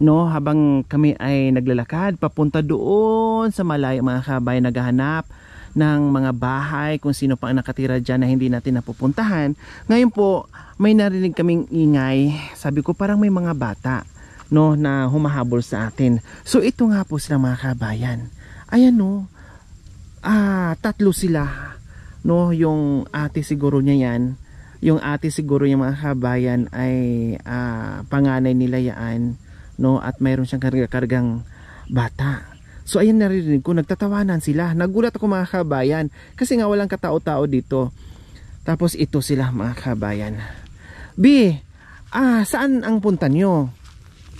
no, habang kami ay naglalakad papunta doon sa malayo mga kabayan, naghahanap ng mga bahay, kung sino pa ang nakatira dyan na hindi natin napupuntahan. Ngayon po may narinig kaming ingay, sabi ko parang may mga bata, no, na humahabol sa atin. So ito nga po sila mga kabayan, ayan no, tatlo sila, no, yung ate siguro niya yan, yung ate siguro yung mga kabayan ay panganay nila yan, no, at mayroon siyang kargang bata. So ayan, narinig ko, nagtatawanan sila. Nagulat ako mga kabayan kasi nga walang katao-tao dito. Tapos ito sila mga kabayan. B, saan ang punta nyo?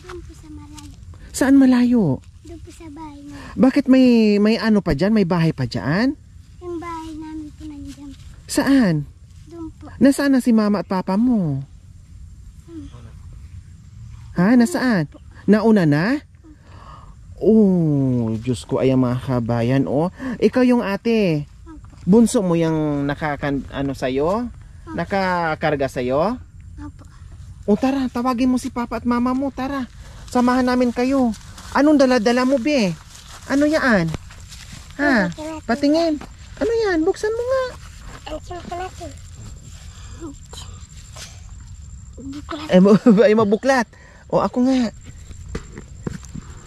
Doon po sa malayo. Saan malayo? Doon po sa bahay na. Bakit may ano pa dyan? May bahay pa dyan? Yung bahay namin po nandiyan. Saan? Doon po. Nasaan na si mama at papa mo? Ha? Nasaan? Nauna na? Oh, Diyos ko, ayan mga kabayan. Oh, ikaw yung ate. Bunso mo yung ano sa'yo? Nakakarga sa'yo? Opo. O tara, tawagin mo si papa at mama mo. Tara, samahan namin kayo. Anong dala-dala mo, be? Ano yan? Ha? Patingin. Ano yan? Buksan mo nga. Ang chocolate. Buklat. Ay, mabuklat. O ako nga.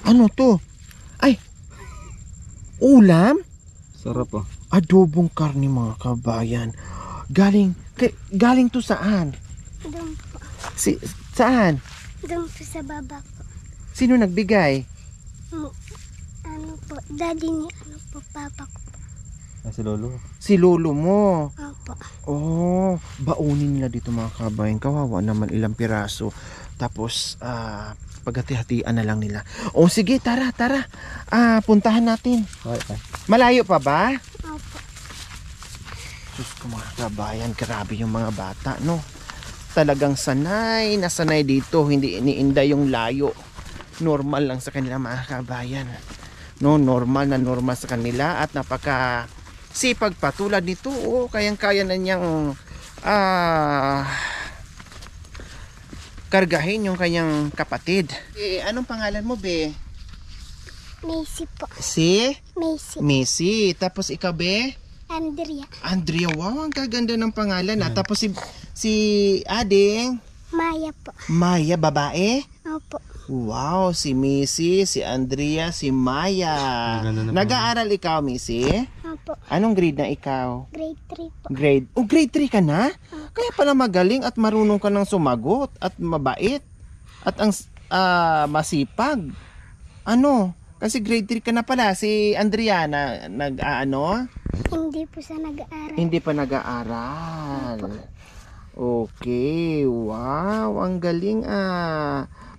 Ano to? Ay, ulam? Sarap ah. Adobong karne mga kabayan. Galing to saan? Doon po. Saan? Doon po sa baba po. Sino nagbigay? Ano po, daddy ni ano po, papa ko. Si Lolo. Si lolo mo. Opo. Oh, baunin nila dito mga kabayan. Kawawa naman, ilang piraso. Tapos, paghati-hatian na lang nila. O sige, tara. Puntahan natin. Okay. Malayo pa ba? Opo. Diyos ko mga kabayan, grabe yung mga bata, no? Talagang sanay na sanay dito, hindi iniinda yung layo. Normal lang sa kanila mga kabayan. No, normal sa kanila at napaka sipag pa tulad nito. Oh, kayang-kaya na niyang kargahin yung kanyang kapatid. Anong pangalan mo, be? Macy po. Si? Macy. Tapos ikaw, be? Andrea. Wow, ang kaganda ng pangalan. Tapos si Ading? Maya po. Maya, babae? Opo. Wow, si Missy, si Andrea, si Maya. Nag-aaral ikaw, Missy? Opo. Anong grade na ikaw? Grade 3 po. Grade 3 ka na? Kaya pala magaling at marunong ka ng sumagot at mabait at ang masipag. Ano? Kasi grade 3 ka na pala. Si Andriana nag-aano? Hindi po siya nag-aaral. Hindi pa nag-aaral. Okay, wow, ang galing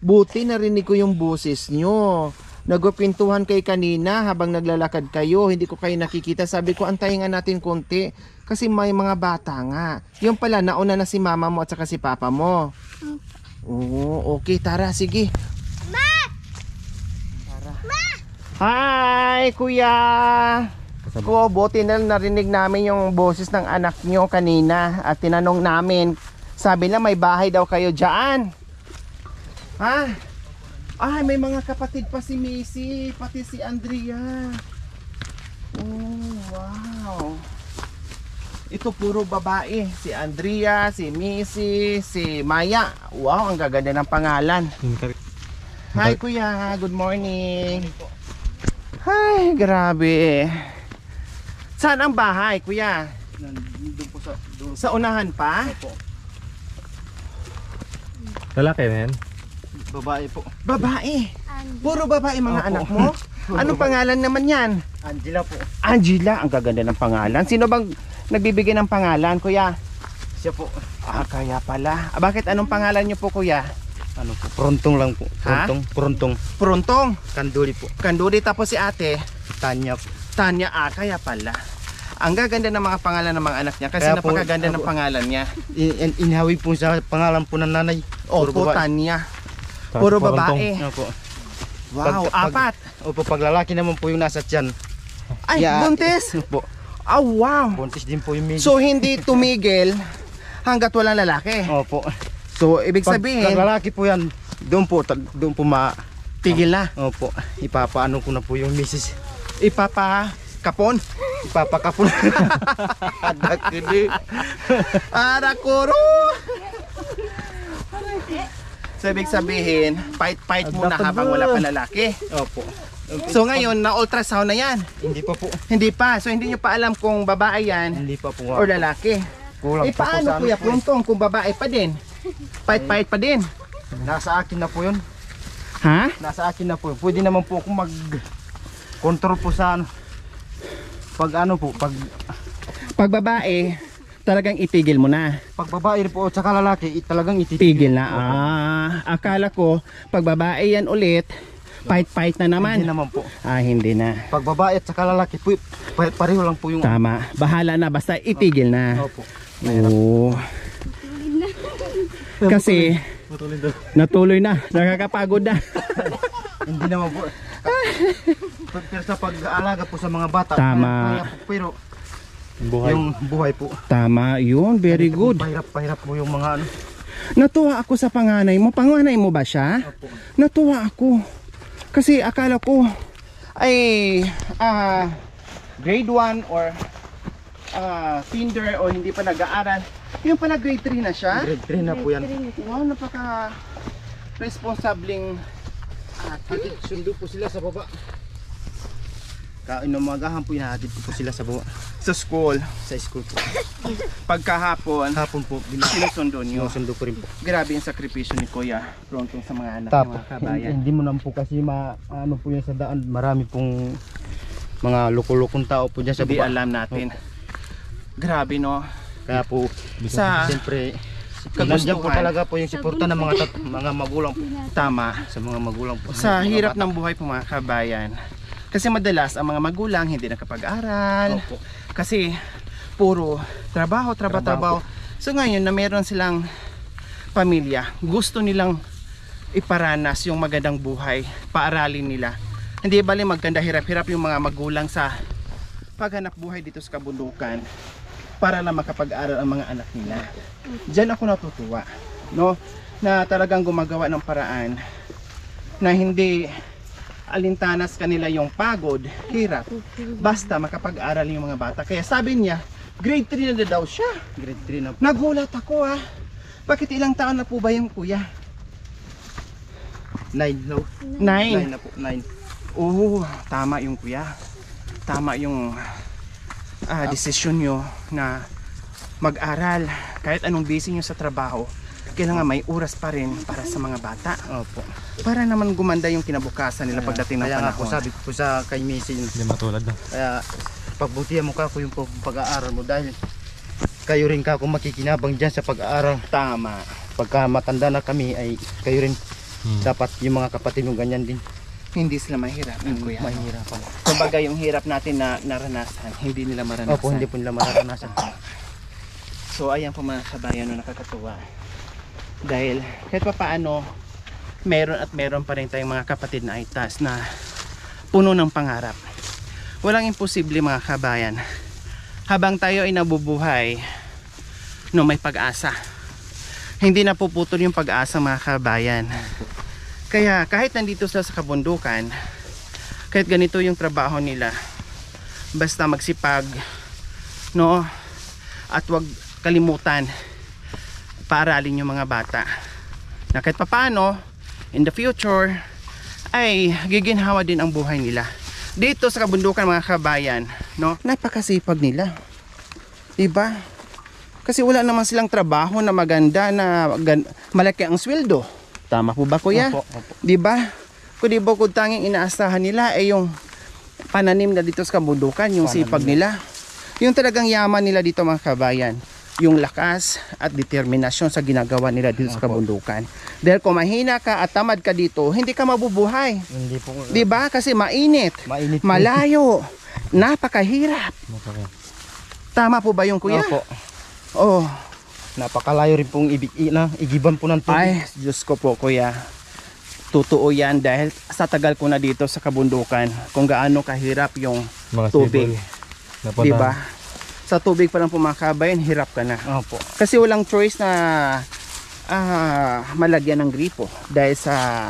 Buti narinig ko yung boses nyo. Nagpintuhan kay kanina habang naglalakad kayo. Hindi ko kayo nakikita. Sabi ko, antayin nga natin konti. Kasi may mga bata nga. Yung pala, nauna na si mama mo at saka si papa mo. Oo, okay, tara, sige. Ma! Tara. Hi, kuya! Ko, buti na narinig namin yung boses ng anak nyo kanina. At tinanong namin, sabi na may bahay daw kayo dyan. Ha? May mga kapatid pa si Macy, pati si Andrea. Oh, wow. Ito puro babae. Si Andrea, si Macy, si Maya. Wow, ang gaganda ng pangalan. Hi kuya, good morning. Hi, grabe. Saan ang bahay, kuya? Doon po sa unahan pa? Opo. Lalaki na yan? Babae po. Babae? Puro babae mga Opo. anak mo? Anong pangalan naman yan? Angela po. Angela, ang gaganda ng pangalan. Sino bang nagbibigay ng pangalan, kuya? Siya po. Kaya pala. Bakit anong pangalan niyo po, kuya? Ano po? Prontong lang po. Prontong. Prontong. Kanduli po. Kanduli, tapos si ate? Tanya po. Tanya, kaya pala. Ang gaganda ng mga pangalan ng mga anak niya kasi Kaya po, napakaganda ng pangalan niya. Inihawig po sa pangalan po ng nanay. Opo, Tanya. Puro babae. Opo. Wow, apat. Opo, pag lalaki naman po yung nasa tiyan. Ay, buntis. Opo. Wow. Buntis din po yung So hindi tumigil hanggat walang lalaki. Opo. So ibig Pag sabihin, lalaki po yan, doon po Tigil na. Opo, ipapaano ko na po yung misis. Ipapakapon. Ipapakapon. Adak gede. Adak kuro. So ibig sabihin, fight muna Dapat habang ba? wala pa lalaki. Opo. So ngayon, na-ultrasound na yan. Hindi pa po. Hindi pa. So hindi nyo pa alam kung babae yan Hindi pa po. or lalaki. Kulang pa po Paano sa ano kuya, po eh. pruntong kung babae pa din? Fight pa din. Nasa akin na po yun. Ha? Nasa akin na po yun. Pwede naman po akong mag-control po sa ano. Pag babae, talagang itigil mo na. Pag babae po at saka lalaki, talagang Tigil na. Akala ko, pag babae yan ulit, fight na naman. Hindi naman po. Hindi na. Pag babae at saka lalaki, pareho lang po yung... Tama. Bahala na, basta itigil na. Opo. Oo. Kasi, natuloy na. Nakakapagod na. Hindi naman po. Pero sa pag-aalaga po sa mga bata, Tama. kaya po, pero yung buhay po. Tama, yun. Very good. Pahirap po yung mga ano. Natuwa ako sa panganay mo. Panganay mo ba siya? Opo. Natuwa ako. Kasi akala ko ay grade 1 or kinder o hindi pa nag-aaral. Yung pala grade 3 na siya. Grade 3 na po yan. Wow, napaka responsabling Hatid, sundo po sila sa baba. Inumagahan po, inahatid ko po sila sa baba. sa school. Sa school po. Pagkahapon, Hapon po, sinusundo nyo. sinusundo ko rin po. Grabe yung sakripisyo ni Kuya. Prontong sa mga anak Tapos, mga kabayan. hindi mo naman po kasi ano po yan sa daan. Marami pong mga loko-lokong tao po dyan sa Hindi baba. alam natin. Grabe no. Kaya po, Sa siyempre, kagustuhan. nandiyan po talaga po yung suporta ng mga magulang po. Tama. Sa mga magulang po. Sa Mga hirap bata. ng buhay po mga kabayan. Kasi madalas ang mga magulang hindi nakapag-aral. Opo. Kasi puro trabaho. So ngayon na meron silang pamilya, gusto nilang iparanas yung magandang buhay, paaralin nila. Hindi bali maganda hirap-hirap yung mga magulang sa paghanap buhay dito sa kabundukan para lang makapag-aral ang mga anak nila. Diyan ako natutuwa, no? Na talagang gumagawa ng paraan na hindi alintanas kanila yung pagod, hirap, basta makapag-aral yung mga bata. Kaya sabi niya, grade 3 na daw siya. Grade 3 na po. Nagulat ako Bakit ilang taon na po ba yung kuya? 9 no? 9. 9 na po, 9. Oo, tama yung kuya. Tama yung desisyon nyo na mag-aral. Kahit anong busy nyo sa trabaho, kailangan may oras pa rin para sa mga bata. Opo. Para naman gumanda yung kinabukasan nila pagdating ng Kaya nga po panahon. sabi ko sa kay Missy, Hindi matulad na. kaya pagbutihan mo ka ko yung pag-aaral mo dahil kayo rin ka kung makikinabang dyan sa pag-aaral. Tama. Pagka matanda na kami ay kayo rin dapat yung mga kapatid mo ganyan din. Hindi sila mahirapan, kuya. Mahirapan. Kumbaga yung hirap natin na naranasan, hindi nila maranasan. Opo, hindi po nila mararanasan. So ayan po mga kabayan, no, nakakatuwa. Dahil kahit pa paano, meron pa rin tayong mga kapatid na itas na puno ng pangarap. Walang imposible mga kabayan. Habang tayo ay nabubuhay, no, may pag-asa. Hindi na puputol yung pag-asa mga kabayan. Kaya kahit nandito sila sa kabundukan, kahit ganito yung trabaho nila, basta magsipag, no, at wag kalimutan paaralin yung mga bata na kahit papaano in the future ay giginhawa din ang buhay nila dito sa kabundukan mga kabayan, no? Napakasipag nila, diba? Kasi wala naman silang trabaho na maganda na malaki ang sweldo. Tama po ba kuya? Opo, opo. Diba? Kundi bukod tanging inaasahan nila ay yung pananim na dito sa kabundukan, yung sipag nila, yung talagang yaman nila dito mga kabayan, yung lakas at determinasyon sa ginagawa nila dito sa kabundukan. Dahil kung mahina ka at tamad ka dito, hindi ka mabubuhay. Hindi po. Diba? Kasi mainit, Mainit po. malayo, napakahirap. Tama po ba yung kuya? Opo. Oh, Napakalayo rin pong igiban po ng tubig. ay, Diyos ko po kuya. Totoo yan dahil sa tagal ko na dito sa kabundukan kung gaano kahirap yung Mga tubig. sibol. Diba? Sa tubig pa lang po mga kabayan, hirap ka na. Opo. Kasi walang choice na malagyan ng gripo dahil sa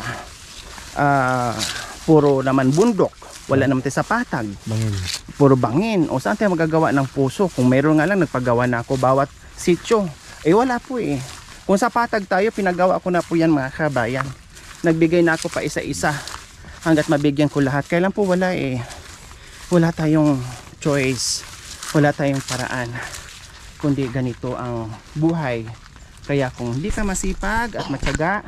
puro naman bundok, wala naman tayo sa patag, puro bangin. O saan tayo magagawa ng puso? Kung meron nga lang, nagpagawa na ako bawat sityo. Wala po eh. Kung sa patag tayo, pinagawa ko na po yan mga kabayan. Nagbigay na ako pa isa-isa hanggat mabigyan ko lahat. Kailan po wala eh. Wala tayong choice, wala tayong paraan, kundi ganito ang buhay. Kaya kung hindi ka masipag at matyaga,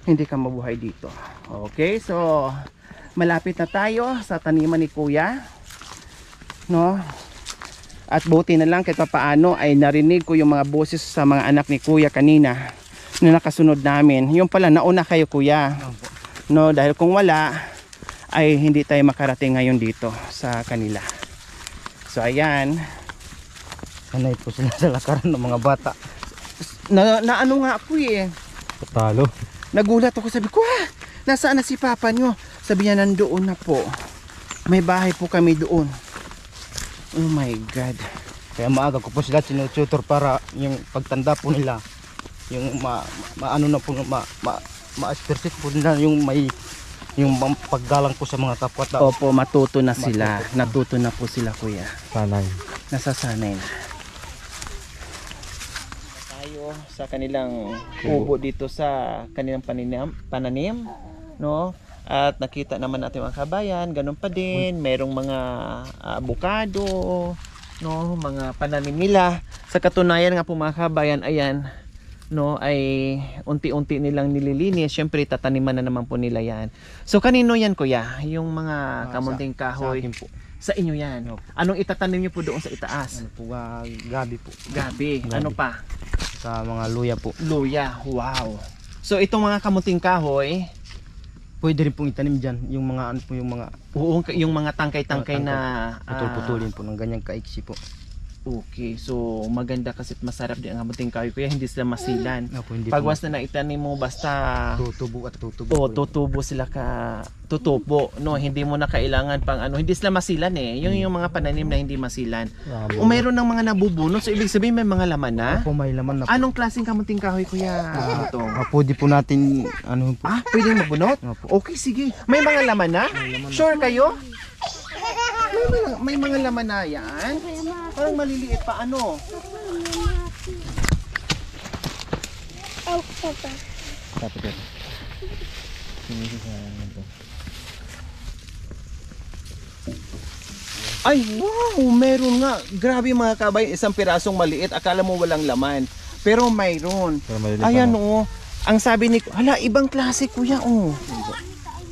hindi ka mabuhay dito. Okay, so malapit na tayo sa taniman ni Kuya, no? At buti na lang kahit paano ay narinig ko yung mga boses sa mga anak ni Kuya kanina na nakasunod namin. Yung pala nauna kayo Kuya, no? Dahil kung wala ay hindi tayo makarating ngayon dito sa kanila. So ayan, Sanay po sila sa lakaran ng mga bata. na ano nga ako eh. Patalo. Nagulat ako, sabi ko, nasaan na si papa nyo? Sabi niya, nandoon na po. May bahay po kami doon. Oh my God. Kaya maaga ko po sila tinututor para yung pagtanda po nila, yung maano na po, ma-exercise po nila yung paggalang po sa mga kapwa-tao. Opo, matuto na sila. Natuto na po sila Kuya. Sanay. Nasasanay na. Tayo sa kanilang kubo dito sa kanilang pananim, no? At nakita naman natin mga kabayan, ganun pa din, merong mga abukado, no, mga pananim nila. Sa katunayan nga po mga kabayan, ayan, no, ay unti-unti nilang nililinis. Syempre tataniman na naman po nila yan. So kanino yan Kuya? Yung mga kamunting kahoy? Sa akin po. Sa inyo yan. Anong itatanim niyo po doon sa itaas? Ano po, gabi po. Gabi. Ano pa? Sa mga luya po. Luya. Wow. So itong mga kamunting kahoy, Pwede rin pong itanim dyan. Yung mga ano po, yung mga yung mga tangkay-tangkay na putol-putulin po ng ganyang kaiksi po. Okay, so maganda kasi masarap din ang kamunting kahoy Kuya, hindi sila masilan. Opo, hindi Pag po once na naitanim mo basta tutubo at tutubo. tutubo sila tutubo, no, hindi mo na kailangan pang ano, hindi sila masilan eh. Yung mga pananim na hindi masilan. O mayroon ng mga nabubunot, so ibig sabihin may mga laman na. Opo, may laman na po. Anong klaseng kamunting kahoy Kuya? Ito. Pwede po natin ano po. Pwedeng mabunot? Opo. Okay, sige. May mga laman na? Sure kayo? May mga laman na yan? Parang maliliit pa ano? Tapos ito. Ay, wow! Meron nga. Grabe mga kabay, isang pirasong maliit. Akala mo walang laman. Pero mayroon. Ayan o. Ang sabi ni, hala, ibang klase Kuya o.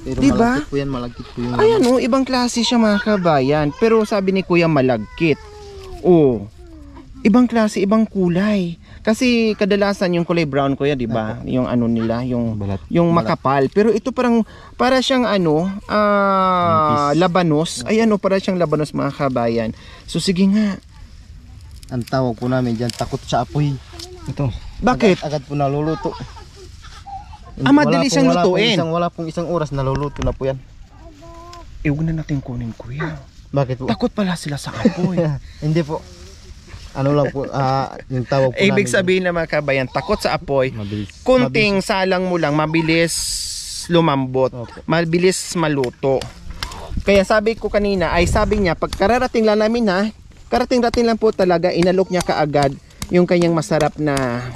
Pero diba? malagkit po yan, malagkit po yung Ayan o, ibang klase siya mga kabayan. Pero sabi ni Kuya malagkit. O, ibang klase, ibang kulay. Kasi kadalasan yung kulay brown Kuya, di ba? Yung ano nila, yung balat. yung makapal. Pero ito para siyang ano, labanos. Ayan o, para siyang labanos mga kabayan. So sige nga. Ang tawag po namin dyan, takot sa apoy. Ito. Bakit? Agad po naluluto. Madalis siyang lutuin. Wala pong isang oras naluluto na po yan. Huwag na natin kunin Kuya. Bakit po? Takot pala sila sa apoy. Hindi po. Ano lang po, yung tawag po Ibig namin sabihin na mga kabayan, takot sa apoy. Mabilis. Kunting salang mo lang, mabilis lumambot. Opo. Mabilis maluto. Kaya sabi ko kanina, ay sabi niya, pag kararating lang namin karating-rating lang po talaga, inalok niya kaagad yung kanyang masarap na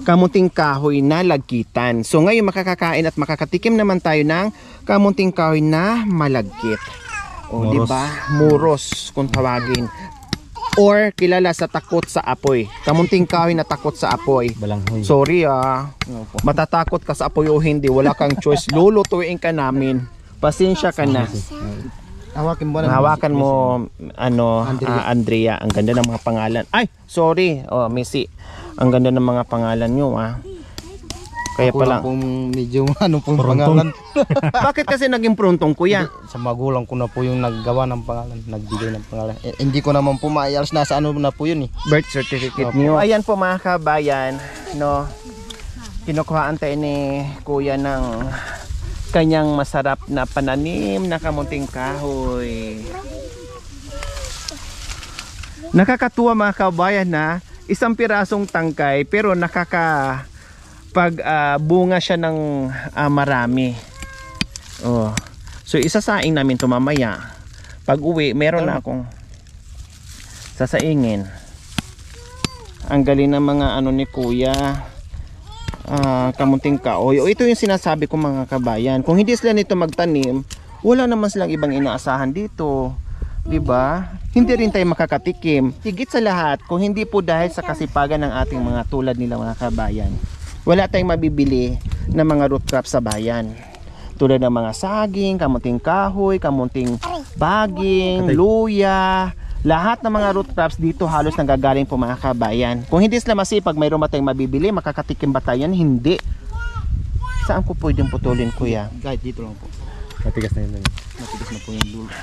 kamunting kahoy na lagkitan. So ngayon makakakain at makakatikim naman tayo ng kamunting kahoy na malagkit. O di ba? Muros kung tawagin. Or kilala sa takot sa apoy. Kamunting kahoy na takot sa apoy. Balanghoy. Sorry matatakot ka sa apoy o hindi, wala kang choice. Lulutuin ka namin. Pasensya ka na. Hawakan mo Andrea. Ang ganda ng mga pangalan. Ay, sorry. Missy. Ang ganda ng mga pangalan nyo Kaya pala medyo pangalan. Bakit kasi naging prontong Kuya? Sa magulang ko na po yung naggawa ng pangalan, nagbigay ng pangalan. Hindi ko naman po maialas, nasa ano na po yun Birth certificate niyo. Ayan po mga kabayan, no. Kinukuhaan tayo ni Kuya ng kanyang masarap na pananim na kamunting kahoy. Nakakatuwa mga kabayan na isang pirasong tangkay pero bunga siya ng marami. Oh. So isasaing namin to mamaya. Pag uwi, meron na akong sasaingin. Ang galing ng mga ano ni Kuya. Kamunting kahoy. O ito yung sinasabi ko mga kabayan. Kung hindi sila nito magtanim, wala naman silang ibang inaasahan dito. 'Di ba? Hindi rin tayo makakatikim. Higit sa lahat, kung hindi po dahil sa kasipagan ng ating mga tulad nila mga kabayan, wala tayong mabibili ng mga root crops sa bayan. Tulad ng mga saging, kamunting kahoy, kamunting baging, luya, lahat ng mga root crops dito halos nanggagaling po mga kabayan. Kung hindi sila masipag, mayroon ba tayong mabibili? Makakatikim ba tayo yan? Hindi. Saan ko pwedeng putulin, Kuya? Kahit dito lang po. Matigas na yun. Matigas na po yung dulo.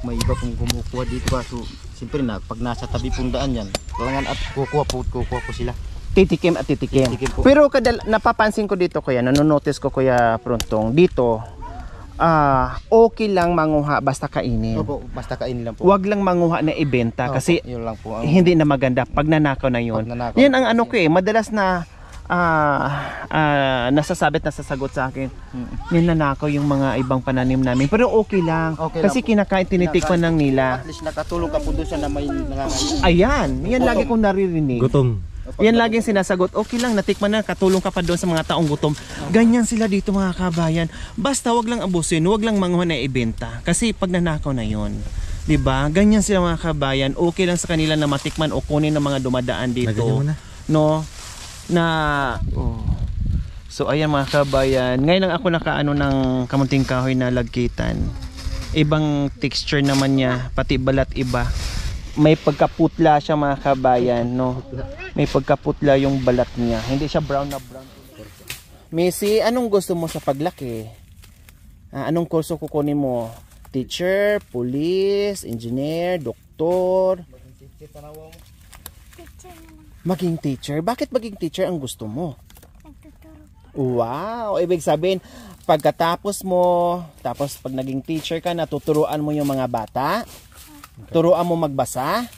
May iba pong kumukuha dito kaso siyempre na pag nasa tabi pong daan yan, kailangan at kukuha po sila. Titikim at titikim. Po. Pero napapansin ko dito, Kuya, nanonotice ko, Kuya Prontong, dito okay lang manguha basta kainin. Opo, basta kainin lang po. Huwag lang manguha na ibenta. Opo, kasi yun lang po. hindi na maganda pag nanakaw na yun. Yan ang ano ko madalas na nasasabit na sasagot sa akin. Ninanakaw yung mga ibang pananim namin. Pero okay lang. Okay kasi lang kinakain, tinitikman lang nila. At least nakatulong ka po doon sa na may nangangain. Ayan, yan lagi kong naririnig. Gutom. Yan laging sinasagot, okay lang, natikman na, katulong ka pa doon sa mga taong gutom. Ganyan sila dito mga kabayan. Basta wag lang abusin, wag lang manguha na ibenta. Kasi pag nanakaw na yon, 'di ba? Ganyan sila mga kabayan. Okay lang sa kanila na matikman o kunin ng mga dumadaan dito. No? So ayan mga kabayan. Ngayon lang ako nakaano ng kamunting kahoy na lagkitan. Ibang texture naman niya, pati balat iba. May pagkaputla siya mga kabayan, no? May pagkaputla yung balat niya. Hindi siya brown na brown. Missy, anong gusto mo sa paglaki? Anong kurso kukunin mo? Teacher, police, engineer, doktor? Teacher na lang. Maging teacher? Bakit maging teacher ang gusto mo? Nagtuturo. Wow! Ibig sabihin, pagkatapos mo, tapos pag naging teacher ka, natuturuan mo yung mga bata? Turuan mo magbasa?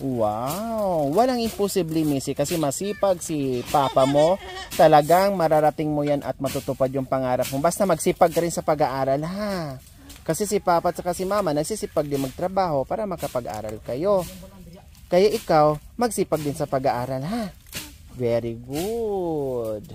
Wow! Walang imposible, Missy, kasi masipag si Papa mo. Talagang mararating mo yan at matutupad yung pangarap mo. Basta magsipag ka rin sa pag-aaral, ha? Kasi si Papa at si Mama nagsisipag din magtrabaho para makapag-aral kayo. Kaya ikaw, magsipag din sa pag-aaral, ha? Very good.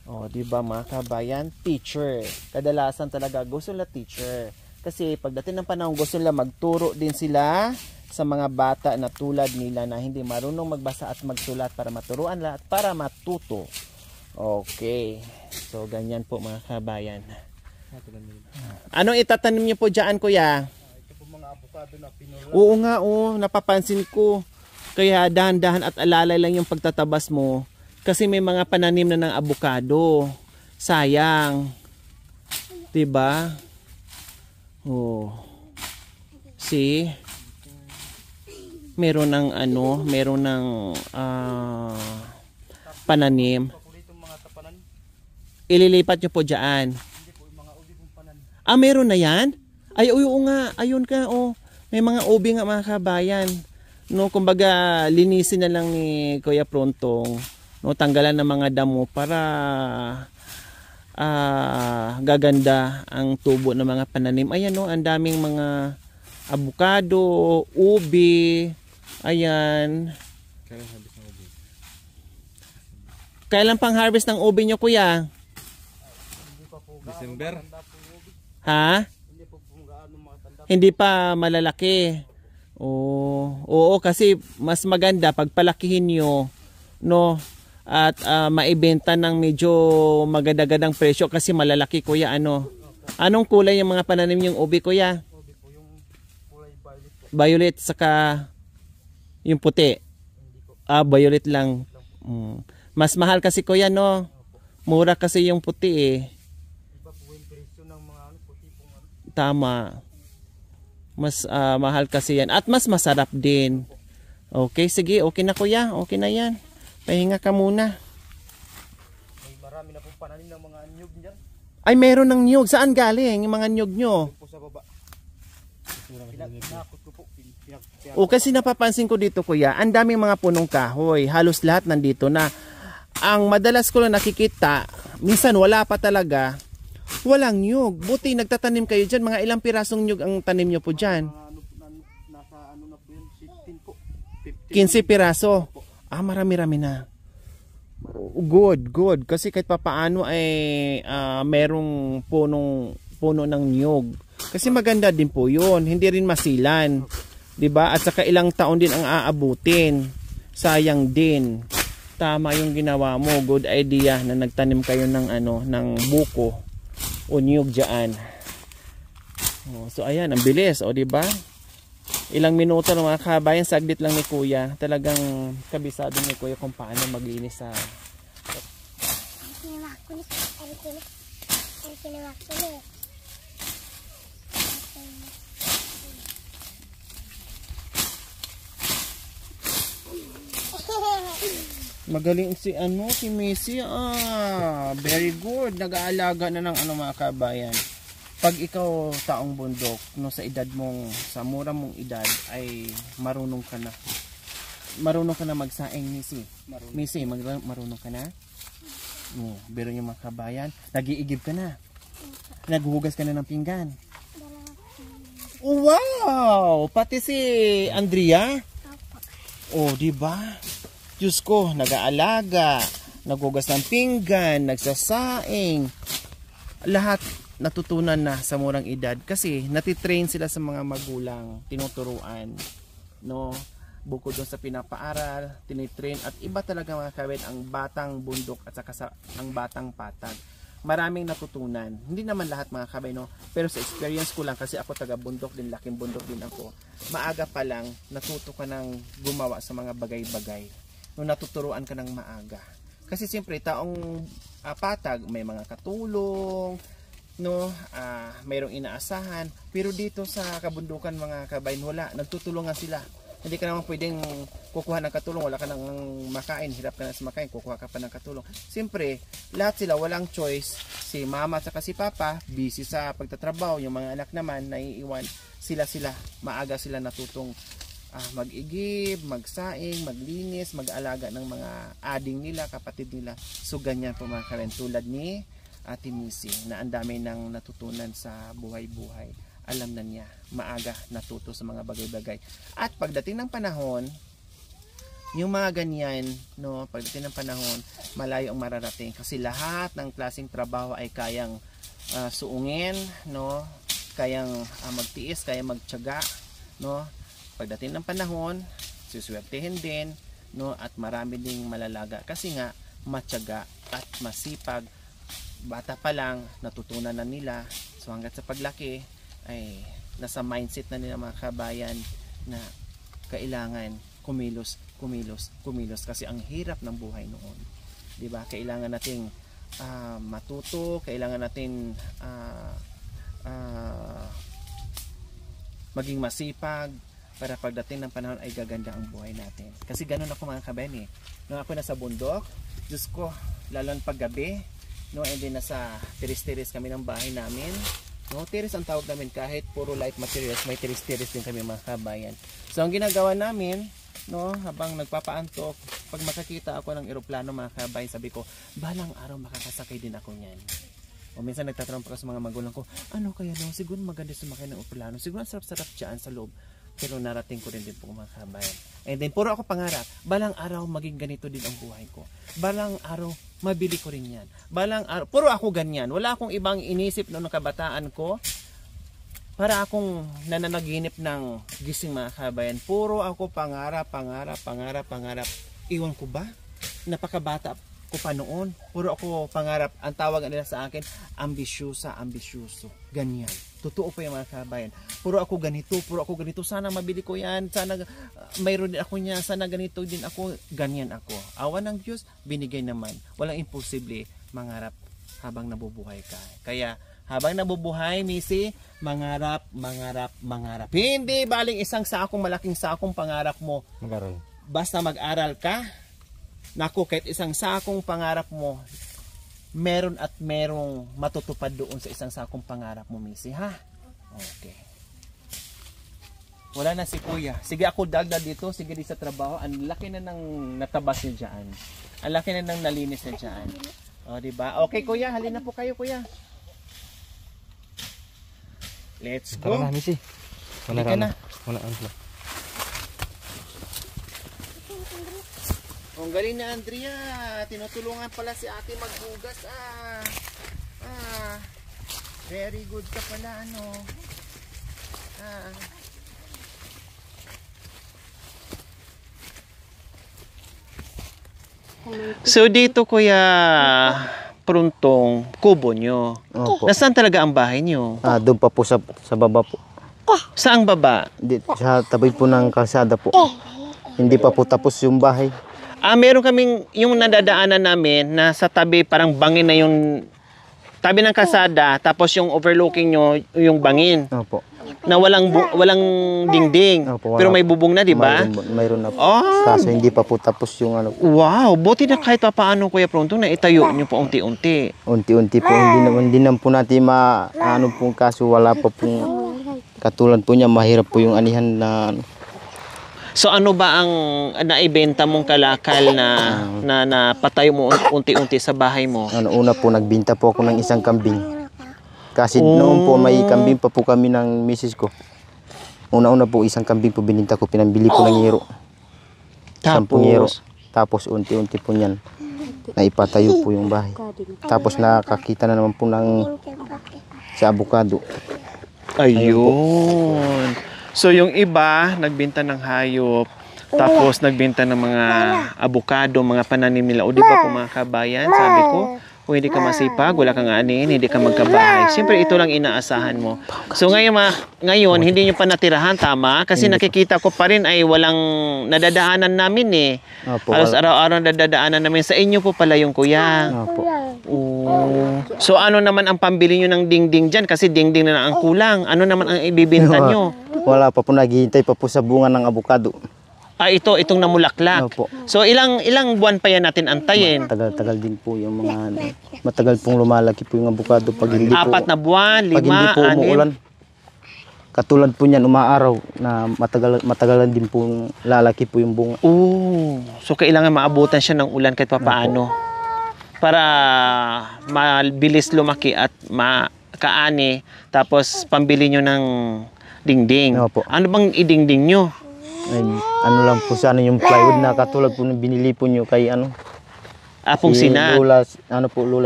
O, diba mga kabayan? Teacher. Kadalasan talaga gusto nila teacher. Kasi pagdating ng panahon, gusto nila magturo din sila sa mga bata na tulad nila na hindi marunong magbasa at magsulat para maturuan nila at para matuto. Okay. So, ganyan po mga kabayan. Anong itatanim niyo po dyan, Kuya? Oo nga, napapansin ko. Kaya dahan-dahan at alalay lang yung pagtatabas mo. Kasi may mga pananim na ng avocado. Sayang. Diba? Oh. See? Meron ng pananim. Ililipat nyo po dyan. Meron na yan? Ay, oo nga. Ayun ka, May mga ubi nga mga kabayan. No, kumbaga linisin na lang ni Kuya Prontong, no, tanggalan ng mga damo para gaganda ang tubo ng mga pananim. Ayan, no, ang daming mga avocado, ubi. Ayan. Kailan pang harvest ng ubi nyo, Kuya? December. Ha? Hindi pa malalaki. Oo, kasi mas maganda pag palakihin nyo, no, at maibenta ng medyo maganda-gandang presyo kasi malalaki, Kuya. Anong kulay yung mga pananim yung ubi, Kuya? Violet saka yung puti. Violet lang. Mas mahal kasi, Kuya, no? Mura kasi yung puti eh. Tama. Mas mahal kasi yan. At mas masarap din. Okay, sige. Okay na, Kuya. Okay na yan. Pahinga ka muna. May marami na pong pananim ng mga nyug dyan. Ay, meron ng nyug. Saan galing yung mga nyug nyo? Po sa baba. Pinakot ko po. O, kasi napapansin ko dito, Kuya, ang daming mga punong kahoy. Halos lahat nandito na. ang madalas ko lang nakikita, minsan wala pa talaga, walang nyug. Buti nagtatanim kayo dyan. Mga ilang pirasong nyug ang tanim nyo po dyan? Nasa ano na po yun, 15 po. 15 piraso. Marami-rami na. Good. Kasi kahit papaano ay merong puno ng nyug. Kasi maganda din po yun. Hindi rin masilan. 'Di ba? At saka ilang taon din ang aabutin. Sayang din. Tama yung ginawa mo. Good idea na nagtanim kayo ng ng buko o nyug diyan. So ayan, ang bilis, 'di ba? Ilang minuto lang mga kabayan, saglit lang ni Kuya. Talagang kabisado ni Kuya kung paano maglinis sa magaling si Missy. Very good. Nag-aalaga na ng mga kabayan. Pag ikaw taong bundok, sa edad mong, sa mura mong edad, ay marunong ka na. Marunong ka na magsaing, Missy. Missy, marunong ka na? Biro niyo mga kabayan. Nag-iigib ka na. Naghuhugas ka na ng pinggan. Wow! Pati si Andrea? Di ba? Diyos ko, nag-aalaga, naghugas ng pinggan, nagsasaing. Lahat natutunan na sa murang edad kasi natitrain sila sa mga magulang, tinuturuan, no? Bukod doon sa pinapaaral, tinitrain, at iba talaga mga kabit ang batang bundok at saka ang batang patag. Maraming natutunan. Hindi naman lahat mga kabay, no? Pero sa experience ko lang, kasi ako taga bundok din, laking bundok din ako. Maaga pa lang natuto ka ng gumawa sa mga bagay-bagay. No, natuturuan ka ng maaga. Kasi siyempre taong patag, may mga katulong, no, mayroong inaasahan, pero dito sa kabundukan mga kabayan, wala, nagtutulungan sila. Hindi ka naman pwedeng kukuha ng katulong, wala ka nang makain, hirap ka na sa makain, kukuha ka pa ng katulong. Siyempre, lahat sila walang choice. Si mama at si papa, busy sa pagtatrabaho, yung mga anak naman, naiiwan sila, maaga sila natutong mag-igib, magsaing, maglinis, mag-alaga ng mga ading nila, kapatid nila. So ganyan po mga karen, tulad ni Ate Missy na ang dami nang natutunan sa buhay-buhay. Alam na niya, maaga natuto sa mga bagay-bagay. At pagdating ng panahon, yung mga ganyan, no, pagdating ng panahon, malayo ang mararating kasi lahat ng klaseng trabaho ay kayang suungin, no, kayang magtiis, kayang magtiyaga, no. Pagdating ng panahon, suswertehin din, no, at marami ding malalaga kasi nga matyaga at masipag. Bata pa lang natutunan na nila, so hanggat sa paglaki ay nasa mindset na nila mga kabayan na kailangan kumilos kasi ang hirap ng buhay noon, 'di ba? Kailangan nating matuto, kailangan natin maging masipag para pagdating ng panahon ay gaganda ang buhay natin. Kasi ganun ako mga kabayan nung ako nasa bundok, Diyos ko, lalo pag gabi, no, and then nasa tiris-tiris kami ng bahay namin. No, tiris ang tawag namin, kahit puro light materials, may tiris-tiris din kami mga kabayan. So ang ginagawa namin, no, habang nagpapaantok, pag makakita ako ng eroplano mga kabayan, sabi ko, balang araw makakasakay din ako niyan. O minsan nagtatanong pa sa mga magulang ko, ano kaya no, siguro maganda sumakay ng eroplano, siguro ang sarap-sarap dyan sa loob. Pero narating ko rin po mga kabayan. And then puro ako pangarap, balang araw maging ganito din ang buhay ko. Balang araw mabili ko rin yan. Balang araw, puro ako ganyan. Wala akong ibang inisip noong kabataan ko. Para akong nananaginip ng gising mga kabayan. Puro ako pangarap. Iwan ko ba? Napakabata ko pa noon. Puro ako pangarap. Ang tawag nila sa akin, ambisyoso. Ganyan. Totoo pa yung mga kabayan. Puro ako ganito. Sana mabili ko yan. Sana mayroon din ako niya. Sana ganito din ako. Ganyan ako. Awa ng Diyos, binigay naman. Walang imposible mangarap habang nabubuhay ka. Kaya habang nabubuhay, Missy, mangarap. Hindi baling isang malaking sakong pangarap mo. Mag-aral. Basta mag-aral ka. Naku, kahit isang sakong pangarap mo, meron at merong matutupad doon sa isang sakong pangarap mo, Missy, ha? Okay. Wala na si Kuya. Sige ako dagdag dito. Sige di sa trabaho. Ang laki na ng natabas niya dyan. Ang laki na ng nalinis niya dyan. O, diba? Okay, Kuya. Halina po kayo, Kuya. Let's go. Tara na, Missy. Hindi ka na. Wala na. Ang galing na, Andrea. Tinutulungan pala si ate maghugas. Very good ka pala, ano. So dito, Kuya Pruntong, kubo nyo. Opo. Nasaan talaga ang bahay nyo? Doon pa po sa baba po. Saang baba? Sa tabi po ng kalsada po. Hindi pa po tapos yung bahay. Meron kaming yung nadadaanan namin na sa tabi parang bangin na yung tabi ng kalsada, tapos yung overlooking nyo yung bangin Opo. na walang dingding. Opo, wala. Pero may bubong na, di ba? Mayroon na po. Oh, Kaso hindi pa po tapos yung ano. wow, buti na kahit paano, Kuya Pronto, na itayo nyo po unti-unti. Unti-unti po. Hindi naman po natin ano po, kaso wala pa po. Katulad po niya, mahirap po yung anihan na ano. So ano ba ang naibenta mong kalakal na patayo mo unti-unti sa bahay mo? Una po, nagbinta po ako ng isang kambing. Kasi noon po may kambing pa po kami ng misis ko. Una-una po isang kambing po bininta ko, pinambili ko ng yero. 10 yero. Tapos unti-unti po niyan naipatayo po yung bahay. Tapos nakakita na naman po ng sa abukado. Ayun. So yung iba nagbenta ng hayop, tapos nagbenta ng mga abukado, mga pananim nila. O di ba po mga kabayan, sabi ko, kung hindi ka masipag, wala kang anin, hindi ka magkabahay. Siyempre ito lang inaasahan mo. So ngayon hindi nyo pa natirahan, tama? Kasi nakikita ko pa rin ay walang nadadaanan namin eh. Opo. Halos araw-araw nadadaanan namin. Sa inyo po pala yung kuya. Opo. Oh. So ano naman ang pambili nyo ng dingding dyan? Kasi dingding na ang kulang. Ano naman ang ibibinta nyo? Wala pa po, naghihintay pa po sa bunga ng abukado. Itong namulaklak. Opo. So ilang buwan pa yan natin antayin? Tagal din po yung mga matagal pong lumalaki po yung abukado pag hindi po 4 na buwan, 5, pag hindi po 6. umuulan. Katulad po niyan, umaaraw na matagalan din po lalaki po yung bunga. So kailangan maabutan siya ng ulan kahit papaano. Para mabilis lumaki at makaani, tapos pambili nyo ng dingding. Opo. Ano bang idingding nyo? Ano lang po sana yung plywood na katulad po ng binili po nyo kay ano. Apong Sinag. Lola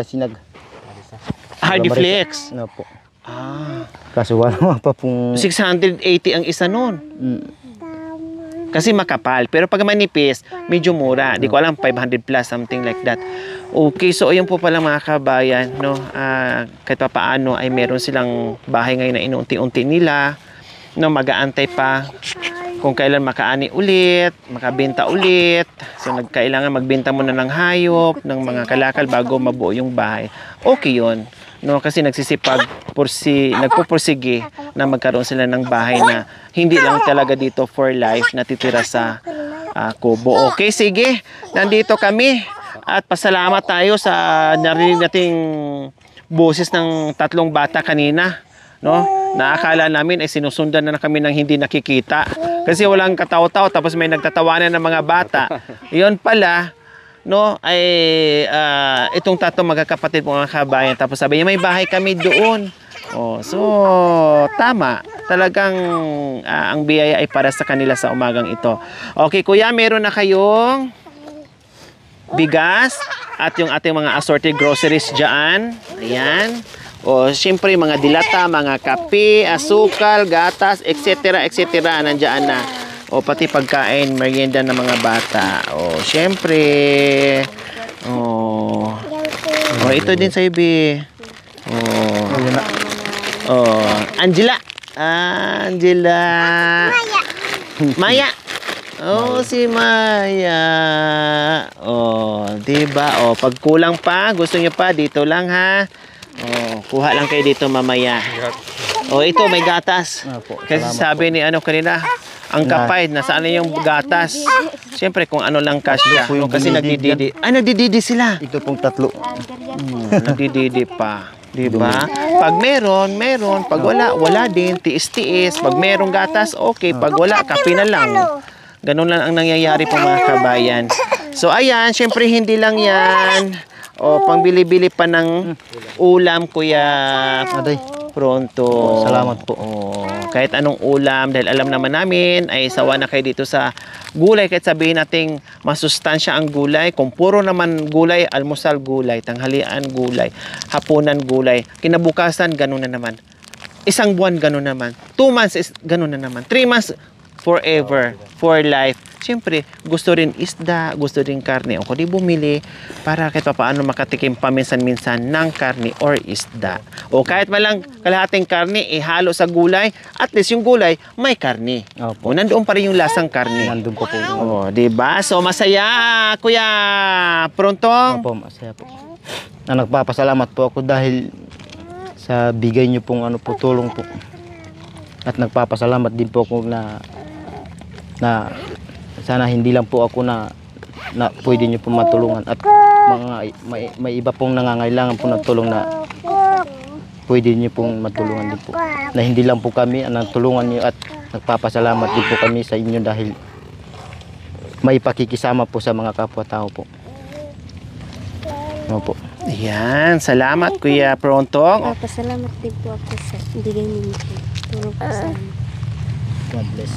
Sinag. Hardiflex. Ano po. Kaso wala pa pong 680 ang isa nun. Kasi makapal. Pero pag manipis, medyo mura. Di ko alam, 500 plus, something like that. Okay, so ayun po pala mga kabayan, no? Kahit pa paano ay meron silang bahay ngayon na inuunti-unti nila, no? Mag-aantay pa kung kailan makaani ulit, makabenta ulit. So kailangan magbenta muna ng hayop, ng mga kalakal bago mabuo yung bahay. Okay yun, no? Kasi nagpupursige na magkaroon sila ng bahay na hindi lang talaga dito for life, natitira sa kubo. Okay, sige. Nandito kami. At pasalamat tayo sa narinig nating boses ng 3 bata kanina, no? Naakala namin ay sinusundan na kami ng hindi nakikita. Kasi walang kataw-taw, tapos may nagtatawanan ng mga bata. Iyon pala, no, ay itong 3 magkakapatid po mga kabayan. Tapos sabi niya, may bahay kami doon. So tama. Talagang ang biyaya ay para sa kanila sa umagang ito. Okay, kuya, meron na kayong bigas at yung ating mga assorted groceries dyan. Ayan. Siyempre mga dilata, mga kape, asukal, gatas, etc. etc. Nandyan na. Pati pagkain, merienda ng mga bata. Siyempre. Ito din sa ibi. Angela. Maya. Si Maya. Diba? Pag kulang pa, gusto nyo pa, dito lang ha. Kuha lang kayo dito mamaya. Ito may gatas. Kasi sabi ni kanina, ang kapay, nasaan na yung gatas? Siyempre kung ano lang kasya. Kasi nagdididi. Nagdididi sila. Ito pong 3. Nagdididi pa. Di ba? Pag meron, meron. Pag wala, wala din. Tiis-tiis. Pag merong gatas, okay. Pag wala, kape na lang. Ganun lang ang nangyayari po mga kabayan. So ayan, syempre hindi lang yan. O, pangbili-bili pa ng ulam, Kuya Aday. Pronto. Salamat po. O, kahit anong ulam, dahil alam naman namin, ay sawa na kayo dito sa gulay. Kahit sabihin nating masustansya ang gulay. Kung puro naman gulay, almusal gulay, tanghalian gulay, hapunan gulay, kinabukasan, ganun na naman. Isang buwan, ganun naman. 2 months, is ganun na naman. 3 months, forever, for life. Siyempre, gusto rin isda, gusto rin karne. O kung di bumili, para kahit paano makatikim paminsan-minsan ng karne or isda. O kahit malang kalahating karne, ihalo sa gulay, at least yung gulay, may karne. Opo. O nandoon pa rin yung lasang karne. Nandun po po. O, diba? So, masaya, Kuya Prontong. Opo, masaya po. Na nagpapasalamat po ako dahil sa bigay niyo pong tulong po. At nagpapasalamat din po ako na sana hindi lang po ako na pwede niyo po matulungan at may iba pong nangangailangan po ng tulong na pwede niyo pong matulungan din po. Na hindi lang po kami ang natulungan niyo at nagpapasalamat din po kami sa inyo dahil may pakikisama po sa mga kapwa-tao po. Opo. Ayan, salamat Kuya Prontong. Pasalamat din po ako sa bigay ninyo po. Tulong po sa amin. God bless.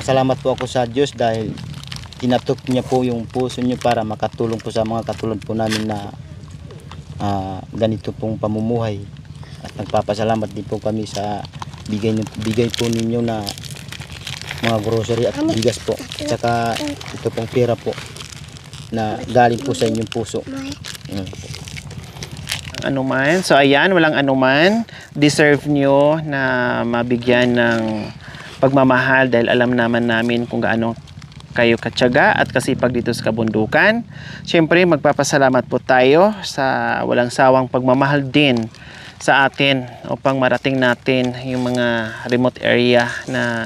Salamat po ako sa Diyos dahil tinatok niya po yung puso niyo para makatulong po sa mga katulad po namin na ganito pong pamumuhay. At nagpapasalamat din po kami sa bigay po ninyo na mga grocery at bigas po. At saka ito pong pera po na galing po sa inyong puso. Anuman. So ayan, walang anuman. Deserve nyo na mabigyan ng pagmamahal dahil alam naman namin kung gaano kayo katyaga at kasipag dito sa kabundukan. Siyempre, magpapasalamat po tayo sa walang sawang pagmamahal din sa atin upang marating natin yung mga remote area na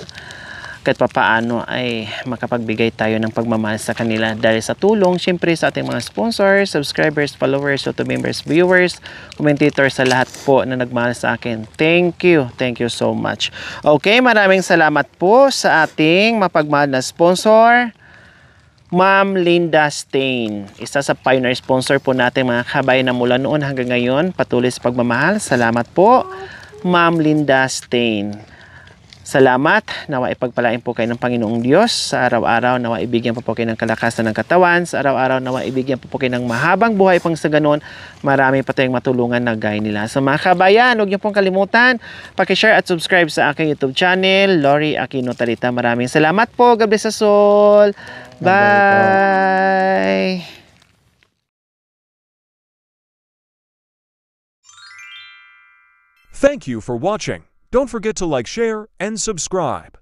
kahit papaano ay makapagbigay tayo ng pagmamahal sa kanila dahil sa tulong, siyempre sa ating mga sponsors, subscribers, followers, YouTube members, viewers, commentators, sa lahat po na nagmahal sa akin. Thank you so much. Okay, maraming salamat po sa ating mapagmahal na sponsor, Ma'am Linda Stain. Isa sa pioneer sponsor po natin mga kabayan na mula noon hanggang ngayon, patuloy sa pagmamahal. Salamat po, Ma'am Linda Stain. Salamat, nawa ipagpalain po kayo ng Panginoong Diyos sa araw-araw, nawa ibigyan po kayo ng kalakasan ng katawan, sa araw-araw nawa ibigyan po kayo ng mahabang buhay pang sa ganon, marami pa tayong matulungan na gaya nila. So mga kabayan, huwag niyo pong kalimutan, pakishare at subscribe sa aking YouTube channel, Lori Aquino Talita. Maraming salamat po, God bless us all. Bye! Thank you for watching. Don't forget to like, share, and subscribe.